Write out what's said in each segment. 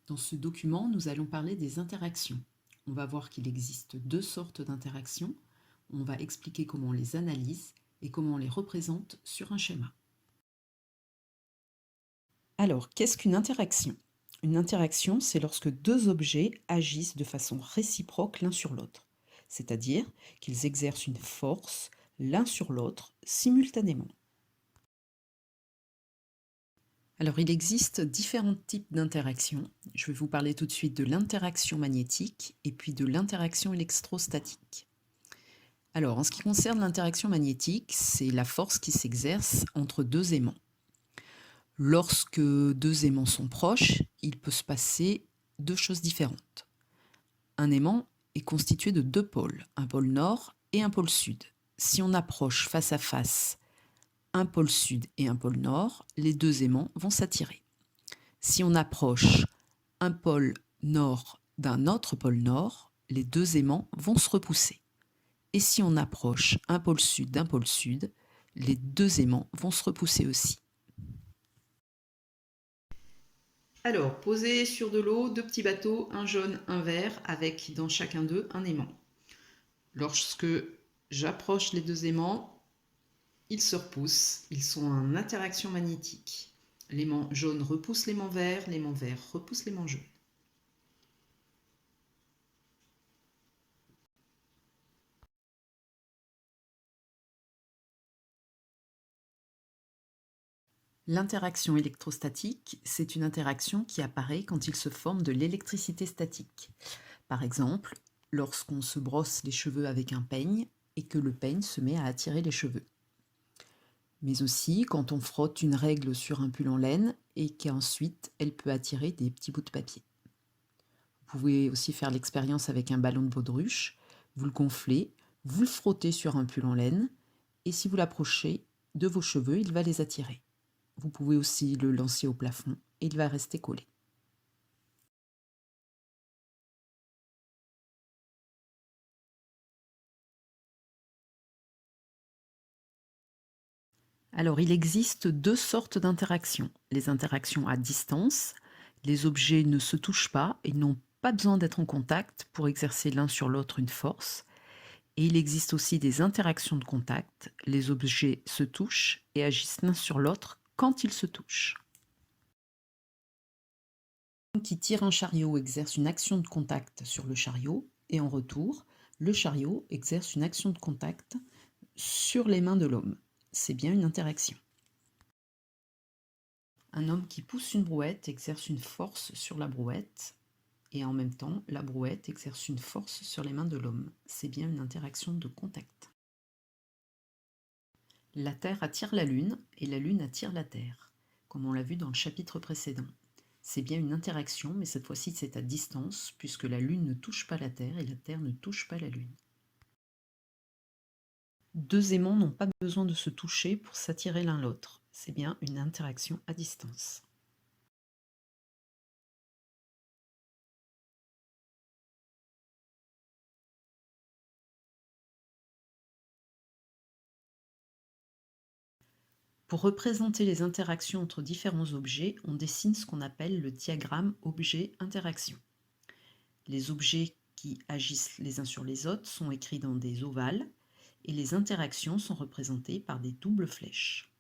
Dans ce document, nous allons parler des interactions. On va voir qu'il existe deux sortes d'interactions. On va expliquer comment on les analyse et comment on les représente sur un schéma. Alors, qu'est-ce qu'une interaction? Une interaction, c'est lorsque deux objets agissent de façon réciproque l'un sur l'autre, c'est-à-dire qu'ils exercent une force l'un sur l'autre simultanément. Alors, il existe différents types d'interactions. Je vais vous parler tout de suite de l'interaction magnétique et puis de l'interaction électrostatique. Alors, en ce qui concerne l'interaction magnétique, c'est la force qui s'exerce entre deux aimants. Lorsque deux aimants sont proches, il peut se passer deux choses différentes. Un aimant est constitué de deux pôles, un pôle nord et un pôle sud. Si on approche face à face un pôle sud et un pôle nord, les deux aimants vont s'attirer. Si on approche un pôle nord d'un autre pôle nord, les deux aimants vont se repousser. Et si on approche un pôle sud d'un pôle sud, les deux aimants vont se repousser aussi. Alors, posés sur de l'eau, deux petits bateaux, un jaune, un vert, avec dans chacun d'eux un aimant. Lorsque j'approche les deux aimants, ils se repoussent, ils sont en interaction magnétique. L'aimant jaune repousse l'aimant vert repousse l'aimant jaune. L'interaction électrostatique, c'est une interaction qui apparaît quand il se forme de l'électricité statique. Par exemple, lorsqu'on se brosse les cheveux avec un peigne et que le peigne se met à attirer les cheveux. Mais aussi quand on frotte une règle sur un pull en laine et qu'ensuite elle peut attirer des petits bouts de papier. Vous pouvez aussi faire l'expérience avec un ballon de baudruche. Vous le gonflez, vous le frottez sur un pull en laine et si vous l'approchez de vos cheveux, il va les attirer. Vous pouvez aussi le lancer au plafond et il va rester collé. Alors, il existe deux sortes d'interactions. Les interactions à distance. Les objets ne se touchent pas et n'ont pas besoin d'être en contact pour exercer l'un sur l'autre une force. Et il existe aussi des interactions de contact. Les objets se touchent et agissent l'un sur l'autre quand ils se touchent. L'homme qui tire un chariot exerce une action de contact sur le chariot et en retour, le chariot exerce une action de contact sur les mains de l'homme. C'est bien une interaction. Un homme qui pousse une brouette exerce une force sur la brouette et en même temps, la brouette exerce une force sur les mains de l'homme. C'est bien une interaction de contact. La Terre attire la Lune et la Lune attire la Terre, comme on l'a vu dans le chapitre précédent. C'est bien une interaction, mais cette fois-ci c'est à distance, puisque la Lune ne touche pas la Terre et la Terre ne touche pas la Lune. Deux aimants n'ont pas besoin de se toucher pour s'attirer l'un l'autre. C'est bien une interaction à distance. Pour représenter les interactions entre différents objets, on dessine ce qu'on appelle le diagramme objet-interaction. Les objets qui agissent les uns sur les autres sont écrits dans des ovales et les interactions sont représentées par des doubles flèches.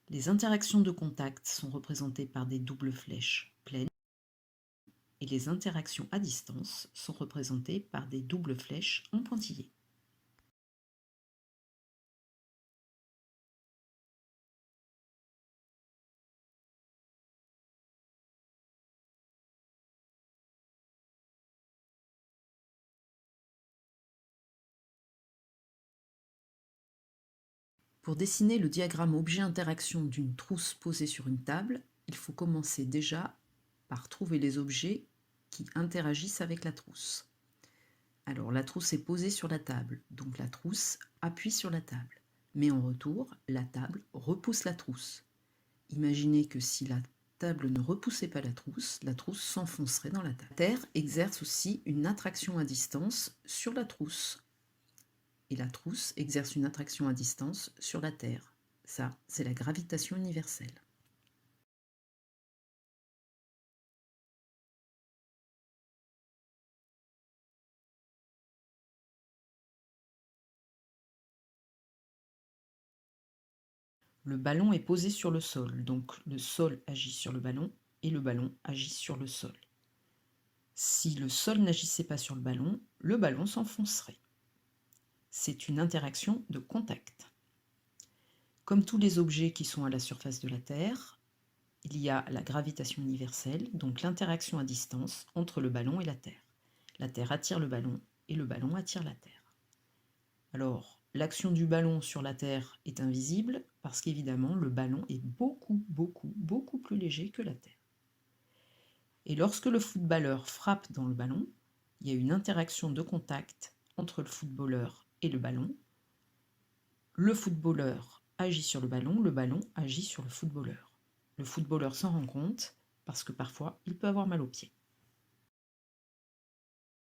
Les interactions de contact sont représentées par des doubles flèches pleines et les interactions à distance sont représentées par des doubles flèches en pointillés. Pour dessiner le diagramme objet-interaction d'une trousse posée sur une table, il faut commencer déjà par trouver les objets qui interagissent avec la trousse. Alors la trousse est posée sur la table, donc la trousse appuie sur la table. Mais en retour, la table repousse la trousse. Imaginez que si la table ne repoussait pas la trousse s'enfoncerait dans la table. La Terre exerce aussi une attraction à distance sur la trousse. Et la trousse exerce une attraction à distance sur la Terre. Ça, c'est la gravitation universelle. Le ballon est posé sur le sol, donc le sol agit sur le ballon et le ballon agit sur le sol. Si le sol n'agissait pas sur le ballon s'enfoncerait. C'est une interaction de contact. Comme tous les objets qui sont à la surface de la Terre, il y a la gravitation universelle, donc l'interaction à distance entre le ballon et la Terre. La Terre attire le ballon et le ballon attire la Terre. Alors, l'action du ballon sur la Terre est invisible parce qu'évidemment, le ballon est beaucoup plus léger que la Terre. Et lorsque le footballeur frappe dans le ballon, il y a une interaction de contact entre le footballeur et le ballon. Le footballeur agit sur le ballon agit sur le footballeur. Le footballeur s'en rend compte parce que parfois, il peut avoir mal aux pieds.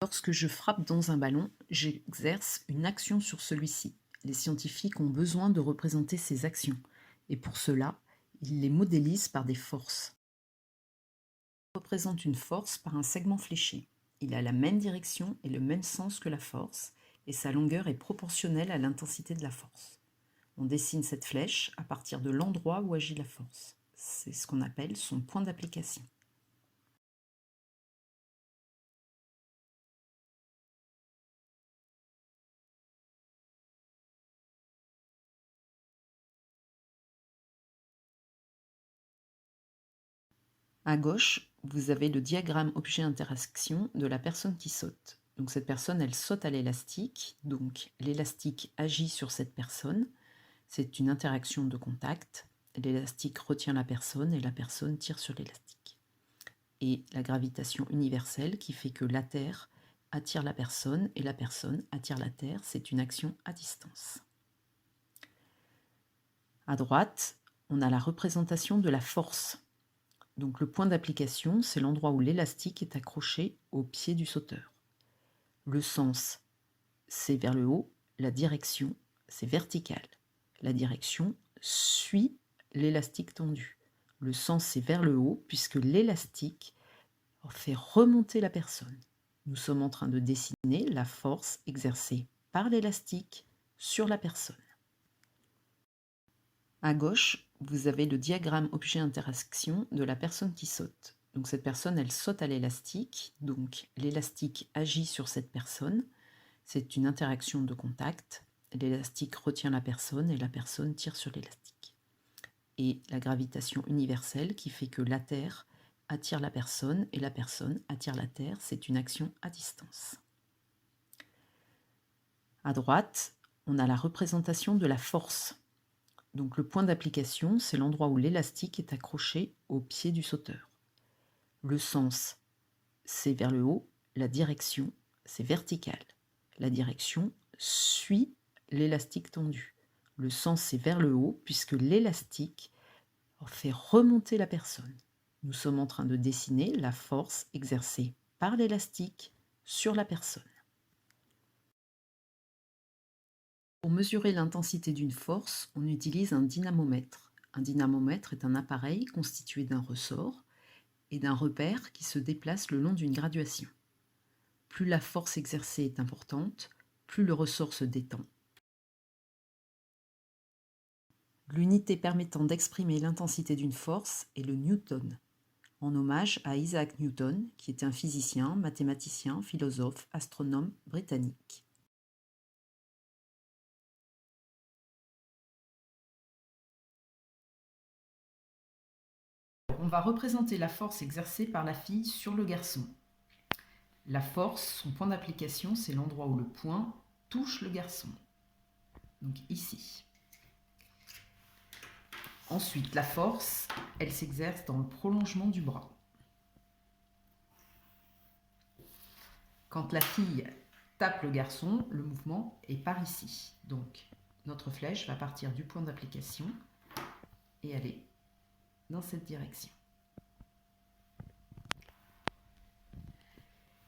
Lorsque je frappe dans un ballon, j'exerce une action sur celui-ci. Les scientifiques ont besoin de représenter ces actions, et pour cela, ils les modélisent par des forces. On représente une force par un segment fléché. Il a la même direction et le même sens que la force, et sa longueur est proportionnelle à l'intensité de la force. On dessine cette flèche à partir de l'endroit où agit la force. C'est ce qu'on appelle son point d'application. À gauche, vous avez le diagramme objet-interaction de la personne qui saute. Donc cette personne, elle saute à l'élastique, donc l'élastique agit sur cette personne. C'est une interaction de contact. L'élastique retient la personne et la personne tire sur l'élastique. Et la gravitation universelle qui fait que la Terre attire la personne et la personne attire la Terre, c'est une action à distance. À droite, on a la représentation de la force. Donc le point d'application, c'est l'endroit où l'élastique est accroché au pied du sauteur. Le sens, c'est vers le haut, la direction, c'est vertical. La direction suit l'élastique tendu. Le sens, c'est vers le haut, puisque l'élastique fait remonter la personne. Nous sommes en train de dessiner la force exercée par l'élastique sur la personne. À gauche, vous avez le diagramme objet-interaction de la personne qui saute. Donc cette personne, elle saute à l'élastique, donc l'élastique agit sur cette personne. C'est une interaction de contact. L'élastique retient la personne et la personne tire sur l'élastique. Et la gravitation universelle qui fait que la Terre attire la personne et la personne attire la Terre, c'est une action à distance. À droite, on a la représentation de la force. Donc le point d'application, c'est l'endroit où l'élastique est accroché au pied du sauteur. Le sens, c'est vers le haut, la direction, c'est vertical. La direction suit l'élastique tendu. Le sens, c'est vers le haut, puisque l'élastique fait remonter la personne. Nous sommes en train de dessiner la force exercée par l'élastique sur la personne. Pour mesurer l'intensité d'une force, on utilise un dynamomètre. Un dynamomètre est un appareil constitué d'un ressort et d'un repère qui se déplace le long d'une graduation. Plus la force exercée est importante, plus le ressort se détend. L'unité permettant d'exprimer l'intensité d'une force est le newton, en hommage à Isaac Newton, qui était un physicien, mathématicien, philosophe, astronome britannique. On va représenter la force exercée par la fille sur le garçon. La force, son point d'application, c'est l'endroit où le point touche le garçon. Donc ici. Ensuite, la force, elle s'exerce dans le prolongement du bras. Quand la fille tape le garçon, le mouvement est par ici. Donc, notre flèche va partir du point d'application et aller dans cette direction.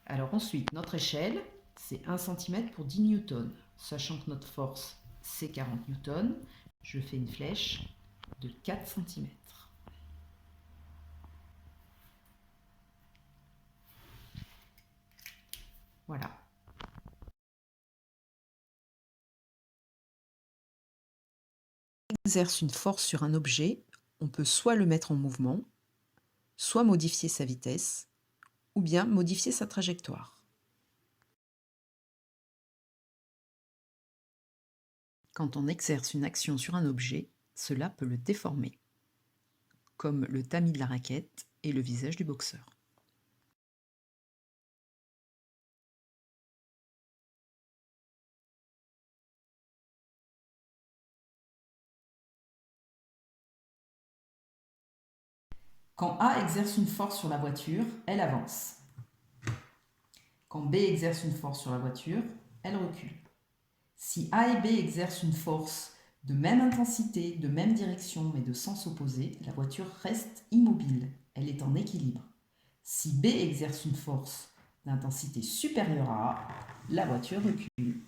Alors ensuite, notre échelle, c'est 1 cm pour 10 newtons. Sachant que notre force, c'est 40 newtons, je fais une flèche de 4 cm. Voilà. exerce une force sur un objet, on peut soit le mettre en mouvement, soit modifier sa vitesse, ou bien modifier sa trajectoire. Quand on exerce une action sur un objet, cela peut le déformer, comme le tamis de la raquette et le visage du boxeur. Quand A exerce une force sur la voiture, elle avance. Quand B exerce une force sur la voiture, elle recule. Si A et B exercent une force de même intensité, de même direction, mais de sens opposé, la voiture reste immobile, elle est en équilibre. Si B exerce une force d'intensité supérieure à A, la voiture recule.